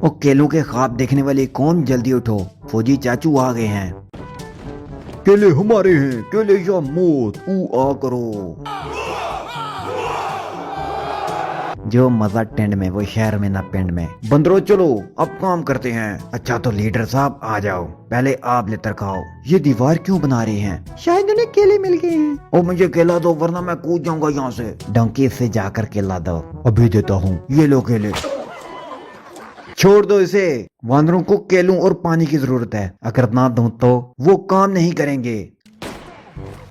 ओ केलों के ख्वाब देखने वाले कौन, जल्दी उठो, फौजी चाचू आ गए हैं। केले हमारे हैं, केले या मौत, ऊ आ करो। जो मजा टेंट में वो शहर में ना पिंड में। बंदरो चलो अब काम करते हैं। अच्छा तो लीडर साहब आ जाओ, पहले आप लेकर खाओ। ये दीवार क्यों बना रहे हैं? शायद उन्हें केले मिल गए हैं। ओ मुझे केला दो वरना मैं कूद जाऊंगा यहाँ से। डंकी से जाकर केला दो। अभी देता हूँ, ये लो केले। छोड़ दो इसे, वानरों को केलों और पानी की जरूरत है, अगर ना दूं तो वो काम नहीं करेंगे।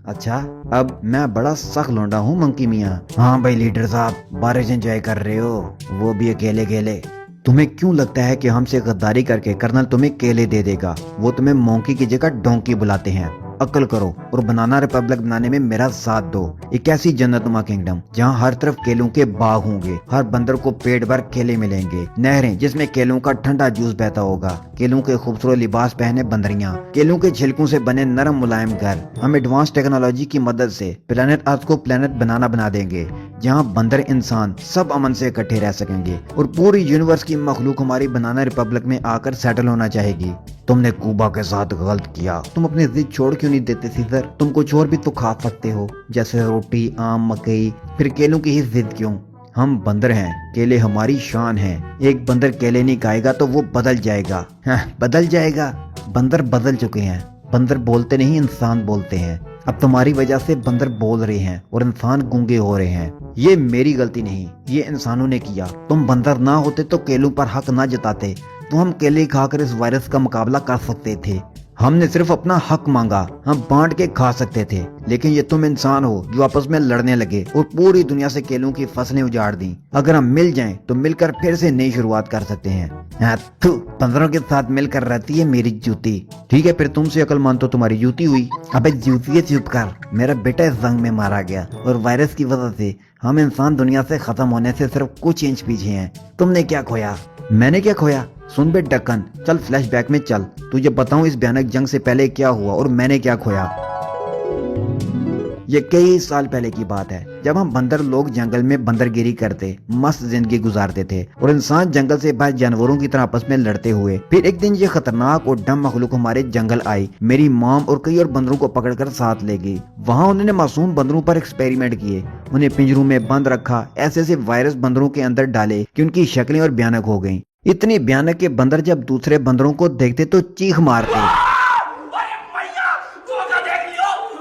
अच्छा अब मैं बड़ा सख्त लौंडा हूँ मंकी मियाँ। हाँ भाई लीडर साहब, बारिश एंजॉय कर रहे हो, वो भी अकेले केले। तुम्हें क्यों लगता है कि हमसे गद्दारी करके कर्नल तुम्हें केले दे देगा? वो तुम्हें मोंकी की जगह डोंकी बुलाते हैं। अक्ल करो और बनाना रिपब्लिक बनाने में मेरा साथ दो। एक ऐसी जन्नतनुमा किंगडम जहाँ हर तरफ केलों के बाग होंगे, हर बंदर को पेट भर केले मिलेंगे, नहरें जिसमें केलों का ठंडा जूस बहता होगा, केलों के खूबसूरत लिबास पहने बंदरियां, केलों के छिलकों से बने नरम मुलायम घर। हम एडवांस टेक्नोलॉजी की मदद से प्लेनेट अर्थ को प्लेनेट बना देंगे जहाँ बंदर इंसान सब अमन से इकट्ठे रह सकेंगे और पूरी यूनिवर्स की मखलूक हमारी बनाना रिपब्लिक में आकर सेटल होना चाहेगी। तुमने कूबा के साथ गलत किया। तुम अपनी जिद छोड़ क्यों नहीं देते सीजर? तुम कुछ और भी तो खा सकते हो, जैसे रोटी, आम, मकई, फिर केलों की ही जिद क्यों? हम बंदर हैं, केले हमारी शान है। एक बंदर केले नहीं खाएगा तो वो बदल जाएगा। बदल जाएगा? बंदर बदल चुके हैं। बंदर बोलते नहीं, इंसान बोलते हैं। अब तुम्हारी वजह से बंदर बोल रहे हैं और इंसान गूंगे हो रहे हैं। ये मेरी गलती नहीं, ये इंसानों ने किया। तुम बंदर ना होते तो केलों पर हक ना जताते तो हम केले खाकर इस वायरस का मुकाबला कर सकते थे। हमने सिर्फ अपना हक मांगा, हम बांट के खा सकते थे। लेकिन ये तुम इंसान हो जो आपस में लड़ने लगे और पूरी दुनिया से केलों की फसलें उजाड़ दी। अगर हम मिल जाएं तो मिलकर फिर से नई शुरुआत कर सकते हैं। बंदरों के साथ मिलकर रहती है मेरी जूती। ठीक है फिर तुमसे अक्लमंद तो तुम्हारी जूती हुई। अबे जूती चुप कर, मेरा बेटा इस जंग में मारा गया और वायरस की वजह से हम इंसान दुनिया से खत्म होने से सिर्फ कुछ इंच पीछे हैं। तुमने क्या खोया? मैंने क्या खोया? सुन बे डक्कन, चल फ्लैशबैक में चल, तुझे बताऊं इस भयानक जंग से पहले क्या हुआ और मैंने क्या खोया। ये कई साल पहले की बात है, जब हम बंदर लोग जंगल में बंदरगिरी करते मस्त जिंदगी गुजारते थे और इंसान जंगल से बाहर जानवरों की तरह आपस में लड़ते हुए। फिर एक दिन ये खतरनाक और डम मखलूक हमारे जंगल आई, मेरी मॉम और कई और बंदरों को पकड़कर साथ ले गई। वहाँ उन्होंने मासूम बंदरों पर एक्सपेरिमेंट किए, उन्हें पिंजरों में बंद रखा, ऐसे ऐसे वायरस बंदरों के अंदर डाले कि उनकी शक्लें और भयानक हो गयी। इतनी भयानक के बंदर जब दूसरे बंदरों को देखते तो चीख मारते।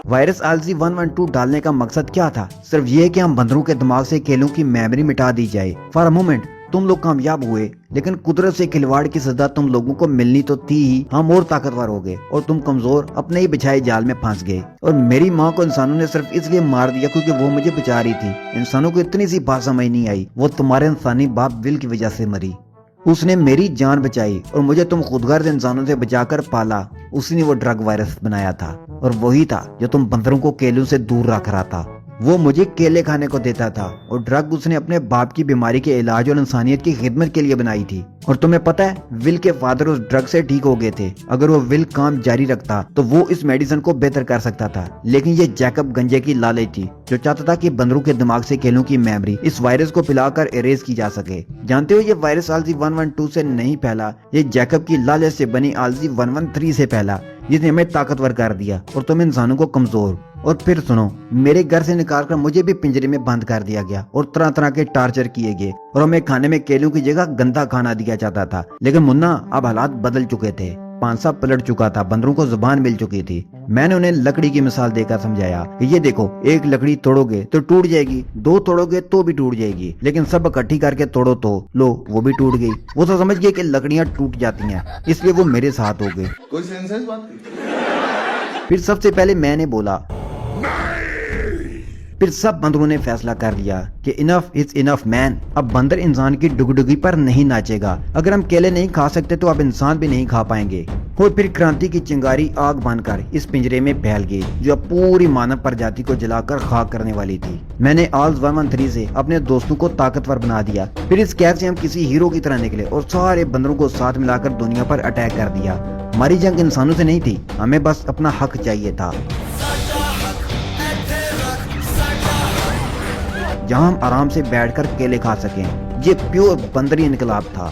वायरस आलसी 112 डालने का मकसद क्या था? सिर्फ ये कि हम बंदरों के दिमाग से केलों की मेमोरी मिटा दी जाए। फॉर अ मोमेंट तुम लोग कामयाब हुए, लेकिन कुदरत से खिलवाड़ की सजा तुम लोगों को मिलनी तो थी ही। हम और ताकतवर हो गए और तुम कमजोर अपने ही बिछाए जाल में फंस गए। और मेरी माँ को इंसानों ने सिर्फ इसलिए मार दिया क्योंकि वो मुझे बचा रही थी। इंसानों को इतनी सी बात समझ नहीं आई, वो तुम्हारे इंसानी बाप विल की वजह से मरी। उसने मेरी जान बचाई और मुझे तुम खुदगर्ज इंसानों से बचाकर पाला। उसने वो ड्रग वायरस बनाया था और वही था जो तुम बंदरों को केलों से दूर रख रहा था। वो मुझे केले खाने को देता था और ड्रग उसने अपने बाप की बीमारी के इलाज और इंसानियत की खिदमत के लिए बनाई थी। और तुम्हें पता है विल के फादर उस ड्रग से ठीक हो गए थे। अगर वो विल काम जारी रखता तो वो इस मेडिसिन को बेहतर कर सकता था, लेकिन ये जैकब गंजे की लालच थी जो चाहता था कि बंदरों के दिमाग से केलों की मेमोरी इस वायरस को पिलाकर इरेज की जा सके। जानते हो ये वायरस आलसी 112 से नहीं फैला, ये जैकब की लालच से बनी आलसी 113 से फैला, जिसने हमें ताकतवर कर दिया और तुम इंसानों को कमजोर। और फिर सुनो, मेरे घर से निकालकर मुझे भी पिंजरे में बंद कर दिया गया और तरह तरह के टार्चर किए गए और हमें खाने में केलों की जगह गंदा खाना दिया जाता था। लेकिन मुन्ना अब हालात बदल चुके थे, पांसा पलट चुका था, बंदरों को जुबान मिल चुकी थी। मैंने उन्हें लकड़ी की मिसाल देकर समझाया कि ये देखो, एक लकड़ी तोड़ोगे तो टूट जाएगी, दो तोड़ोगे तो भी टूट जाएगी, लेकिन सब इकट्ठी करके तोड़ो तो लो वो भी टूट गई। वो तो समझ गए कि लकड़ियां टूट जाती हैं, इसलिए वो मेरे साथ हो गए। कोई सेंस है इस बात की? फिर सबसे पहले मैंने बोला, फिर सब बंदरों ने फैसला कर लिया कि इनफ इज इनफ मैन। अब बंदर इंसान की डुगडुगी पर नहीं नाचेगा। अगर हम केले नहीं खा सकते तो अब इंसान भी नहीं खा पाएंगे। और फिर क्रांति की चिंगारी आग बनकर इस पिंजरे में फैल गई जो अब पूरी मानव प्रजाति को जलाकर खाक करने वाली थी। मैंने आल्स 113 से अपने दोस्तों को ताकतवर बना दिया। फिर इस कैद से हम किसी हीरो की तरह निकले और सारे बंदरों को साथ मिलाकर दुनिया पर अटैक कर दिया। हमारी जंग इंसानों से नहीं थी, हमें बस अपना हक चाहिए था, जहां हम आराम से बैठकर केले खा सकें। ये प्योर बंदरी इनकलाब था।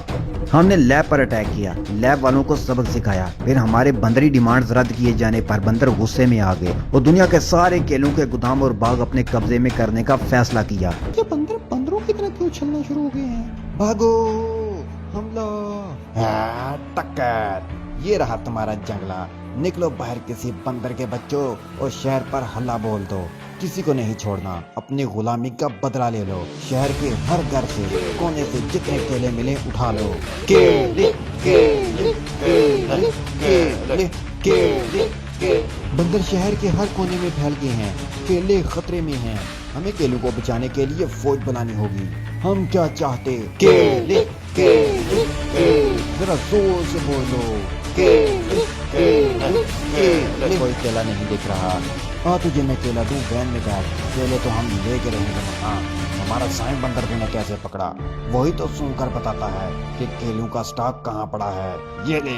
हमने लैब पर अटैक किया, लैब वालों को सबक सिखाया, फिर हमारे बंदरी डिमांड्स रद्द किए जाने पर बंदर गुस्से में आ गए और दुनिया के सारे केलों के गोदाम और बाग अपने कब्जे में करने का फैसला किया। ये बंदर बंदरों की तरह क्यों चलना शुरू हो गए हैं? भागो, हमला। टक्कर, ये रहा तुम्हारा जंगला। निकलो बाहर किसी बंदर के बच्चों और शहर पर हल्ला बोल दो। किसी को नहीं छोड़ना, अपनी गुलामी का बदला ले लो। शहर के हर घर से, कोने से जितने केले मिले उठा लो। केले, केले, केले, केले, केले, केले। बंदर शहर के हर कोने में फैल गए हैं, केले खतरे में हैं। हमें केलों को बचाने के लिए फौज बनानी होगी। हम क्या चाहते? केले, केले, केले। जरा जोर से बोलो। केले, केले, केले। कोई केला नहीं दिख रहा। हाँ, तुझे मैं केला दूं, वैन में बैठ। केले तो हम लेके रहेंगे। हाँ, हमारा साईं बंदर तूने कैसे पकड़ा? वही तो सुनकर बताता है कि केलों का स्टॉक कहाँ पड़ा है। ये ले,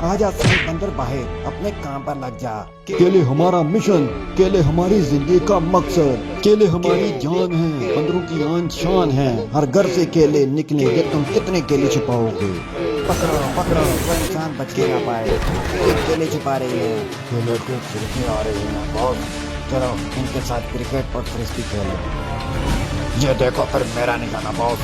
आजा साईं बंदर बाहर, अपने काम पर लग जा। केले हमारा मिशन, केले हमारी जिंदगी का मकसद, केले हमारी जान है, बंदरों की आन शान है। हर घर से केले निकलेंगे, तुम कितने केले छिपाओगे? पकड़ो पकड़ो, कोई इंसान बच के ना पाए। एक केले छिपा रही है। केले के छिलके आ रहे हैं बहुत। चलो इनके साथ क्रिकेट और फ्रिस्बी खेलो। ये देखो फिर मेरा निशाना बॉस।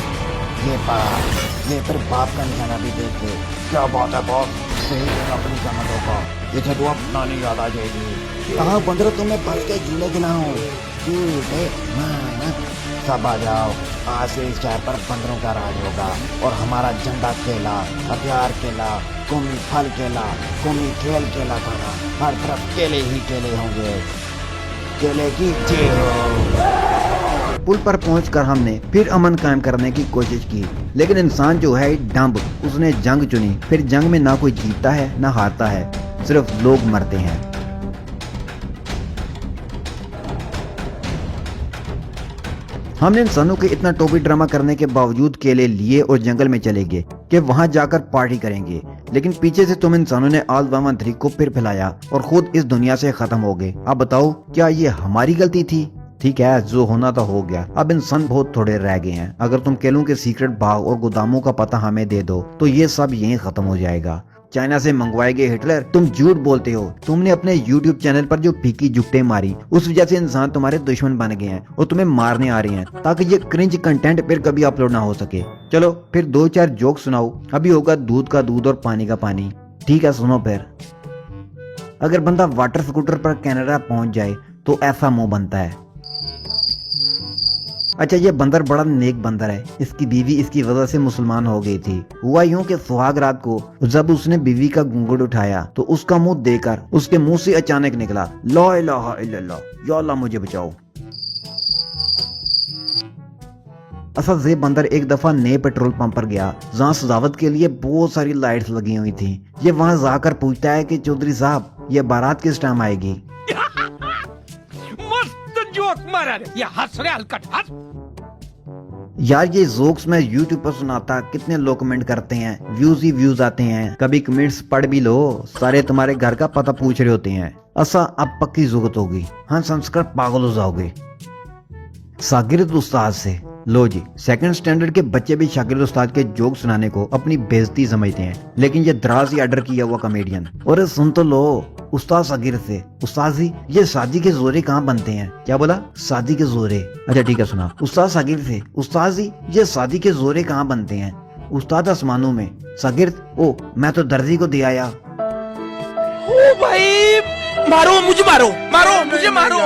ये फिर बाप का निशाना भी देख ले। क्या बात है बॉस, सही जगह अपनी कमर होगा। इसे तो अब नानी याद आ जाएगी। कहाँ बंदर, तुम्हें बच के झूले गिनाऊं? सब आ जाओ, आज से इस शहर पर बंदरों का राज होगा और हमारा झंडा केला, हथियार केला, कौमी फल केला, कौमी खेल केला खाना। हर तरफ केले ही केले होंगे। केले की जय हो। पुल पर पहुंचकर हमने फिर अमन कायम करने की कोशिश की, लेकिन इंसान जो है डंब, उसने जंग चुनी। फिर जंग में ना कोई जीतता है ना हारता है, सिर्फ लोग मरते हैं। हमने इंसानों के इतना टोपी ड्रामा करने के बावजूद केले लिए और जंगल में चले गए कि वहां जाकर पार्टी करेंगे, लेकिन पीछे से तुम इंसानों ने ऑल 113 को फिर फैलाया और खुद इस दुनिया से खत्म हो गए। अब बताओ, क्या ये हमारी गलती थी? ठीक है, जो होना था हो गया। अब इंसान बहुत थोड़े रह गए हैं। अगर तुम केलों के सीक्रेट बाग और गोदामों का पता हमें दे दो तो ये सब यहीं खत्म हो जाएगा। चाइना से मंगवाए गए हिटलर, तुम झूठ बोलते हो। तुमने अपने YouTube चैनल पर जो फीकी जुगटें मारी, उस वजह से इंसान तुम्हारे दुश्मन बन गए हैं और तुम्हें मारने आ रहे हैं, ताकि ये क्रिंज कंटेंट फिर कभी अपलोड ना हो सके। चलो फिर 2-4 जोक सुनाओ। अभी होगा दूध का दूध और पानी का पानी। ठीक है, सुनो फिर। अगर बंदा वाटर स्कूटर पर कनाडा पहुंच जाए तो ऐसा मुंह बनता है। अच्छा, ये बंदर बड़ा नेक बंदर है। इसकी बीवी इसकी वजह से मुसलमान हो गई थी। हुआ यूं कि सुहाग रात को जब उसने बीवी का घूंघट उठाया तो उसका मुंह देखकर उसके मुंह से अचानक निकला, ला इलाहा इल्लल्लाह, या अल्लाह मुझे बचाओ। असल ये बंदर एक दफा नए पेट्रोल पंप पर गया, जहाँ सजावट के लिए बहुत सारी लाइट्स लगी हुई थी। ये वहाँ जाकर पूछता है कि चौधरी साहब, ये बारात किस टाइम आएगी? यार ये जोक्स मैं YouTube पर सुनाता, कितने लोग कमेंट करते हैं, व्यूज ही व्यूज आते हैं। कभी कमेंट्स पढ़ भी लो, सारे तुम्हारे घर का पता पूछ रहे होते हैं। ऐसा अब पक्की जरूरत होगी। हाँ, संस्कार पागल हो जाओगे। शागिर्द उस्ताद से, लो जी, सेकंड स्टैंडर्ड के बच्चे भी शागिर्द उस्ताद के जोक सुनाने को अपनी बेइज्जती समझते हैं, लेकिन ये दराज ही ऑर्डर किया हुआ कॉमेडियन। और सुन तो लो उस्ताद शागिर्द से, उस्ताद जी ये शादी के जोरे कहाँ बनते हैं? क्या बोला? शादी के जोरे? अच्छा ठीक है, सुना। उस्ताद शागिर्द से, उस्ताद जी ये शादी के जोरे कहाँ बनते हैं? उस्ताद आसमानों में। शागिर्द, ओ मैं तो दर्जी को दे आया। ओ भाई, मारो मुझे, मारो मारो मुझे, मारो।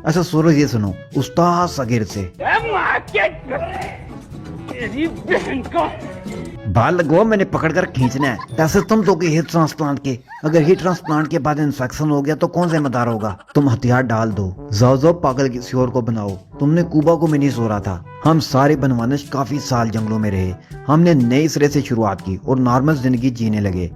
अच्छा सूरज, ये सुनो उस्ताद शागिर्द से। बाल लगवाओ, मैंने पकड़कर खींचना है। पैसे तुम दोगे हिट ट्रांसप्लांट के। अगर हिट ट्रांसप्लांट के बाद इन्फेक्शन हो गया तो कौन जिम्मेदार होगा? तुम हथियार डाल दो, जाओ जाओ पागल किसी और को बनाओ। तुमने कुबा को मिनी सोरा था। हम सारे बनवानश काफी साल जंगलों में रहे। हमने नए सिरे से शुरुआत की और नॉर्मल जिंदगी जीने लगे।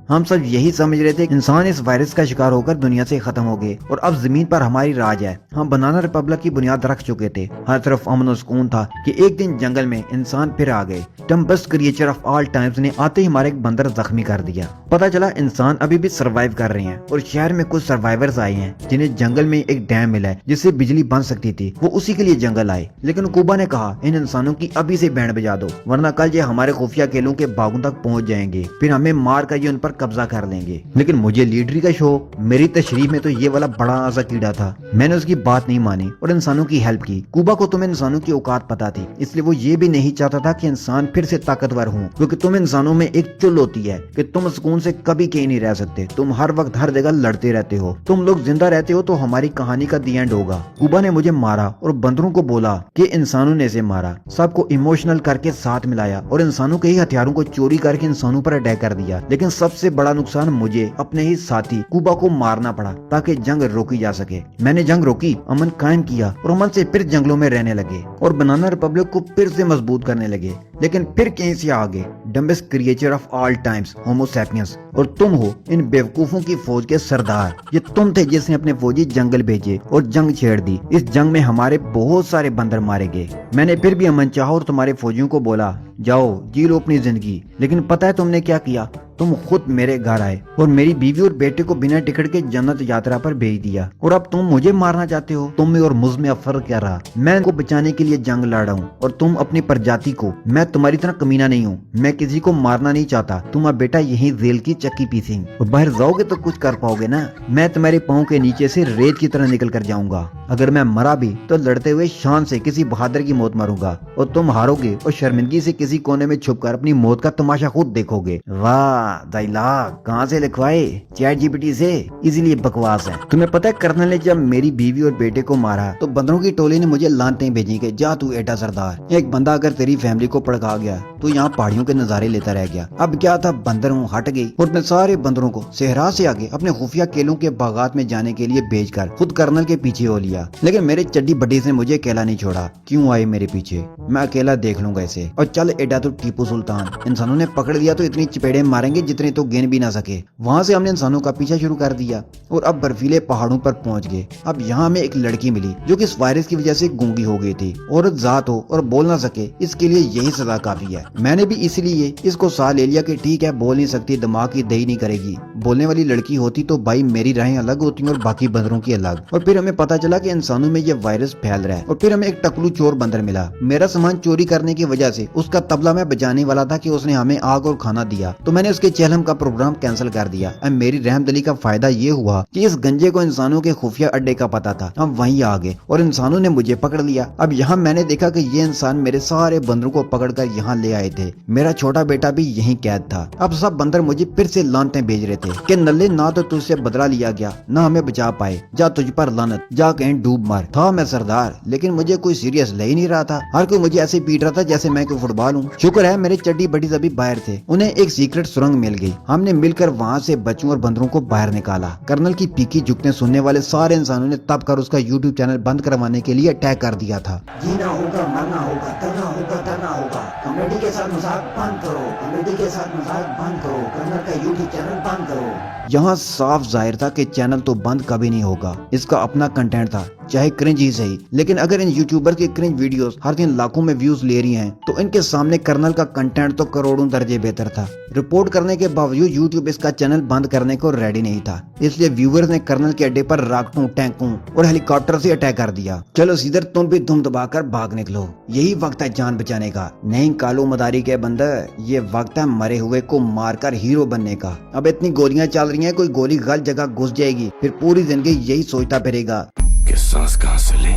हम सब यही समझ रहे थे कि इंसान इस वायरस का शिकार होकर दुनिया से खत्म हो गए और अब जमीन पर हमारी राज है। हम बनाना रिपब्लिक की बुनियाद रख चुके थे। हर तरफ अमन और सुकून था कि एक दिन जंगल में इंसान फिर आ गए। Dumbest creature of all times ने आते ही हमारे एक बंदर जख्मी कर दिया। पता चला इंसान अभी भी सर्वाइव कर रहे हैं और शहर में कुछ सर्वाइवर्स आए हैं जिन्हें जंगल में एक डैम मिला है जिससे बिजली बन सकती थी। वो उसी के लिए जंगल आए, लेकिन कुबा ने कहा इन इंसानों की अभी से बैंड बजा दो, वरना कल ये हमारे खुफिया केलों के बागों तक पहुंच जाएंगे, फिर हमें मार कर ये उन पर कब्जा कर लेंगे। लेकिन मुझे लीडरी का शौक, मेरी तशरीफ में तो ये वाला बड़ा आजा कीड़ा था। मैंने उसकी बात नहीं मानी और इंसानों की हेल्प की। कुबा को तुम्हें इंसानों की औकात पता थी, इसलिए वो ये भी नहीं चाहता था कि इंसान फिर से ताकतवर हों, क्योंकि तुम इंसानों में एक चुल होती है कि तुम सुकून से कभी कहीं नहीं रह सकते। तुम हर वक्त हर जगह लड़ते रहते हो। तुम लोग जिंदा रहते हो तो हमारी कहानी का दी एंड होगा। कुबा ने मुझे मारा और बंदरों को बोला कि इंसानों ने इसे मारा। सबको इमोशनल करके साथ मिलाया और इंसानों के ही हथियारों को चोरी करके इंसानों पर अटैक कर दिया। लेकिन सबसे बड़ा नुकसान मुझे अपने ही साथी कुबा को मारना पड़ा ताकि जंग रोकी जा सके। मैंने जंग रोकी, अमन कायम किया और अमन से फिर जंगलों में रहने लगे और बनाना रिपब्लिक को फिर से मजबूत करने लगे। लेकिन फिर कहीं से आगे dumbest creature of all times Homo sapiens और तुम हो इन बेवकूफों की फौज के सरदार। ये तुम थे जिसने अपने फौजी जंगल भेजे और जंग छेड़ दी। इस जंग में हमारे बहुत सारे बंदर मारे गए। मैंने फिर भी अमन चाहा और तुम्हारे फौजियों को बोला जाओ जी लो अपनी जिंदगी। लेकिन पता है तुमने क्या किया? तुम खुद मेरे घर आए और मेरी बीवी और बेटे को बिना टिकट के जन्नत यात्रा पर भेज दिया और अब तुम मुझे मारना चाहते हो। तुम में और मुझ में अब फर्क क्या रहा? मैं इनको बचाने के लिए जंग लड़ रहा हूँ और तुम अपनी प्रजाति को। मैं तुम्हारी तरह कमीना नहीं हूँ, मैं किसी को मारना नहीं चाहता। तुम्हारा बेटा यही जेल की चक्की पीसेंगे और बाहर जाओगे तो कुछ कर पाओगे ना? मैं तुम्हारे पाँव के नीचे से रेत की तरह निकल कर जाऊंगा। अगर मैं मरा भी तो लड़ते हुए शान से किसी बहादुर की मौत मरूंगा और तुम हारोगे और शर्मिंदगी से किसी कोने में छुपकर अपनी मौत का तमाशा खुद देखोगे। वाह डायलॉग कहाँ से लिखवाए? चैट जीपीटी से। इसीलिए बकवास है। तुम्हें पता है कर्नल ने जब मेरी बीवी और बेटे को मारा तो बंदरों की टोली ने मुझे लानतें भेजी कि जा तू एटा सरदार। एक बंदा अगर तेरी फैमिली को भड़का गया तो यहाँ पहाड़ियों के नजारे लेता रह गया। अब क्या था, बंदर हूँ हट गई और मैं सारे बंदरों को सेहरा से आगे अपने खुफिया केलों के बागात में जाने के लिए भेजकर खुद कर्नल के पीछे हो लिया। लेकिन मेरे चड्डी बड्डी से मुझे अकेला नहीं छोड़ा। क्यों आए मेरे पीछे? मैं अकेला देख लूंगा इसे। और चल एडा तो टीपू सुल्तान। इंसानों ने पकड़ लिया तो इतनी चपेड़े मारेंगे जितने तो गिन भी ना सके। वहाँ से हमने इंसानों का पीछा शुरू कर दिया और अब बर्फीले पहाड़ों पर पहुँच गए। अब यहाँ हमें एक लड़की मिली जो कि इस वायरस की वजह से गूंगी हो गई थी। औरत जात हो और बोल ना सके, इसके लिए यही सजा काफी है। मैंने भी इसलिए इसको साथ ले लिया कि ठीक है बोल नहीं सकती, दिमाग की दही नहीं करेगी। बोलने वाली लड़की होती तो भाई मेरी राहें अलग होती और बाकी बंदरों की अलग। और फिर हमें पता चला कि इंसानों में ये वायरस फैल रहा है। और फिर हमें एक टकलू चोर बंदर मिला। मेरा सामान चोरी करने की वजह से उसका तबला मैं बजाने वाला था कि उसने हमें आग और खाना दिया, तो मैंने उसके चेहलम का प्रोग्राम कैंसिल कर दिया। अब मेरी रहमदिली का फायदा ये हुआ कि इस गंजे को इंसानों के खुफिया अड्डे का पता था। हम वहीं आ गए और इंसानों ने मुझे पकड़ लिया। अब यहाँ मैंने देखा कि ये इंसान मेरे सारे बंदरों को पकड़कर यहाँ ले आए थे। मेरा छोटा बेटा भी यहीं कैद था। अब सब बंदर मुझे फिर से लानतें भेज रहे थे कि नल्ले ना तो तुझसे बदला लिया गया, ना हमें बचा पाए, जा तुझ पर लानत, जा कहीं डूब मर। था मैं सरदार, लेकिन मुझे कोई सीरियस ले ही नहीं रहा था। हर कोई मुझे ऐसे पीट रहा था जैसे मैं कोई फुटबॉल हूँ। शुक्र है मेरे चड्डी बड्डी सभी बाहर थे। उन्हें एक सीक्रेट सुरंग मिल गई। हमने मिलकर वहाँ से बच्चों और बंदरों को बाहर निकाला। कर्नल की पीकी झुकने सुनने वाले सारे इंसानों ने तब कर उसका यूट्यूब चैनल बंद करवाने के लिए अटैक कर दिया था। जीना होगा, मरना होगा, करना होगा, करना होगा। कॉमेडी के साथ मजाक बंद करो, कॉमेडी के साथ मजाक बंद करो, कर्नल का यूट्यूब चैनल बंद करो। यहाँ साफ जाहिर था कि चैनल तो बंद कभी नहीं होगा। इसका अपना कंटेंट था, चाहे क्रिंज ही सही। लेकिन अगर इन यूट्यूबर की क्रिंज वीडियोस हर दिन लाखों में व्यूज ले रही हैं, तो इनके सामने कर्नल का कंटेंट तो करोड़ों दर्जे बेहतर था। रिपोर्ट करने के बावजूद यूट्यूब इसका चैनल बंद करने को रेडी नहीं था। इसलिए व्यूअर्स ने कर्नल के अड्डे पर रॉकेटों, टैंकों और हेलीकॉप्टर से अटैक कर दिया। चलो सीधर तुम भी दुम दबाकर भाग निकलो, यही वक्त है जान बचाने का। नहीं कालो मदारी के बंदर, ये वक्त है मरे हुए को मारकर हीरो बनने का। अब इतनी गोलियां चल रही हैं, कोई गोली गलत जगह घुस जाएगी, फिर पूरी जिंदगी यही सोचता फिरेगा कि सांस कहाँ से ले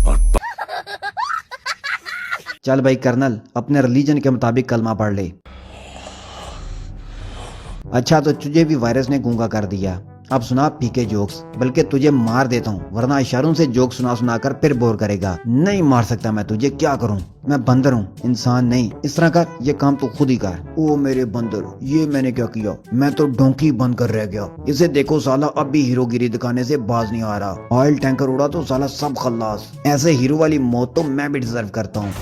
और चल भाई कर्नल, अपने रिलीजन के मुताबिक कलमा पढ़ ले। अच्छा तो तुझे भी वायरस ने गूंगा कर दिया। अब सुना पीके जोक्स, बल्कि तुझे मार देता हूँ, वरना इशारों से जोक सुना सुनाकर फिर बोर करेगा। नहीं मार सकता मैं तुझे, क्या करूँ? मैं बंदर हूँ, इंसान नहीं। इस तरह कर, ये काम तो खुद ही कर। ओ मेरे बंदर, ये मैंने क्या किया? मैं तो डोंकी बन कर रह गया। इसे देखो साला अब भी हीरोगिरी दिखाने से बाज नहीं आ रहा। ऑयल टैंकर उड़ा तो साला सब खल्लास। ऐसे हीरो वाली मौत तो मैं भी डिजर्व करता हूँ।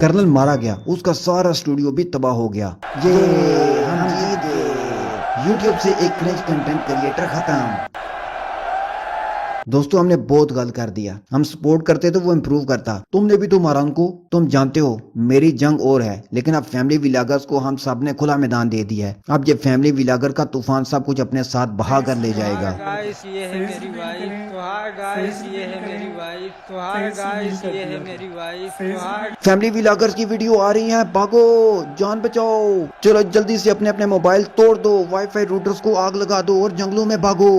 कर्नल मारा गया, उसका सारा स्टूडियो भी तबाह हो गया। ये हम जीत गए। यूट्यूब से एक क्रिंज कंटेंट क्रिएटर खत्म। दोस्तों हमने बहुत गलत कर दिया, हम सपोर्ट करते तो वो इम्प्रूव करता। तुमने भी तो मारा उनको। तुम जानते हो मेरी जंग और है, लेकिन अब फैमिली विलागर्स को हम सब ने खुला मैदान दे दिया है। अब ये फैमिली विलागर का तूफान सब कुछ अपने साथ बहा कर ले जाएगा। गाइस ये है मेरी वाइफ, तो हाय गाइस ये है मेरी वाइफ, तो हाय गाइस ये है मेरी वाइफ, तो हाय। फैमिली विलागर्स की वीडियो आ रही है, भागो, जान बचाओ। चलो जल्दी से अपने अपने मोबाइल तोड़ दो, वाईफाई रूटर्स को आग लगा दो और जंगलों में भागो।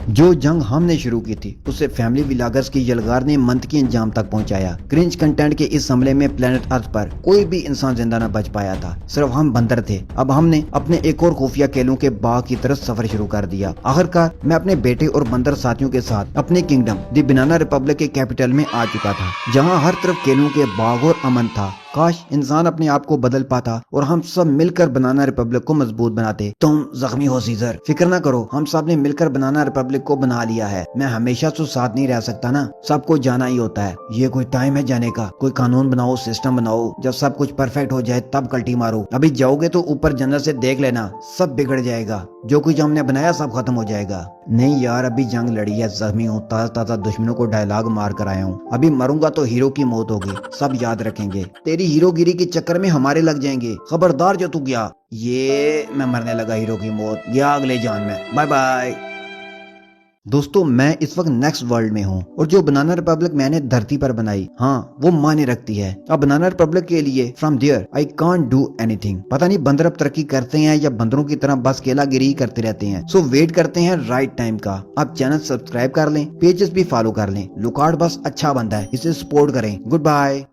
जो जंग हमने शुरू की थी उसे फैमिली विलागर्स की यलगार ने मंतकी अंजाम तक पहुंचाया। क्रिंज कंटेंट के इस हमले में प्लेनेट अर्थ पर कोई भी इंसान जिंदा न बच पाया था, सिर्फ हम बंदर थे। अब हमने अपने एक और खुफिया केलों के बाग की तरफ सफर शुरू कर दिया। आखिरकार मैं अपने बेटे और बंदर साथियों के साथ अपने किंगडम द बनाना रिपब्लिक के कैपिटल में आ चुका था, जहाँ हर तरफ केलों के बाग और अमन था। काश इंसान अपने आप को बदल पाता और हम सब मिलकर बनाना रिपब्लिक को मजबूत बनाते। तुम जख्मी हो सीजर, फिक्र ना करो, हम सब ने मिलकर बनाना रिपब्लिक को बना लिया है। मैं हमेशा तो साथ नहीं रह सकता ना, सबको जाना ही होता है। ये कोई टाइम है जाने का? कोई कानून बनाओ, सिस्टम बनाओ, जब सब कुछ परफेक्ट हो जाए तब कल्टी मारो। अभी जाओगे तो ऊपर जन्नत से देख लेना, सब बिगड़ जाएगा, जो कुछ हमने बनाया सब खत्म हो जाएगा। नहीं यार, अभी जंग लड़ी है, जख्मी हूँ, ताजा ताजा दुश्मनों को डायलॉग मार कर आया हूँ। अभी मरूंगा तो हीरो की मौत होगी, सब याद रखेंगे। तेरी हीरोगिरी के चक्कर में हमारे लग जाएंगे, खबरदार जो तू गया। ये मैं मरने लगा, हीरो की मौत गया अगले जान में, बाय बाय। दोस्तों मैं इस वक्त नेक्स्ट वर्ल्ड में हूँ और जो बनाना रिपब्लिक मैंने धरती पर बनाई, हाँ वो मायने रखती है। अब बनाना रिपब्लिक के लिए from there I can't do anything. पता नहीं बंदर अब तरक्की करते हैं या बंदरों की तरह बस केलागिरी करते रहते हैं। सो वेट करते हैं राइट टाइम का। आप चैनल सब्सक्राइब कर लें, पेजेस भी फॉलो कर लें। लुकआउट बस अच्छा बंदा है, इसे सपोर्ट करें। Good bye.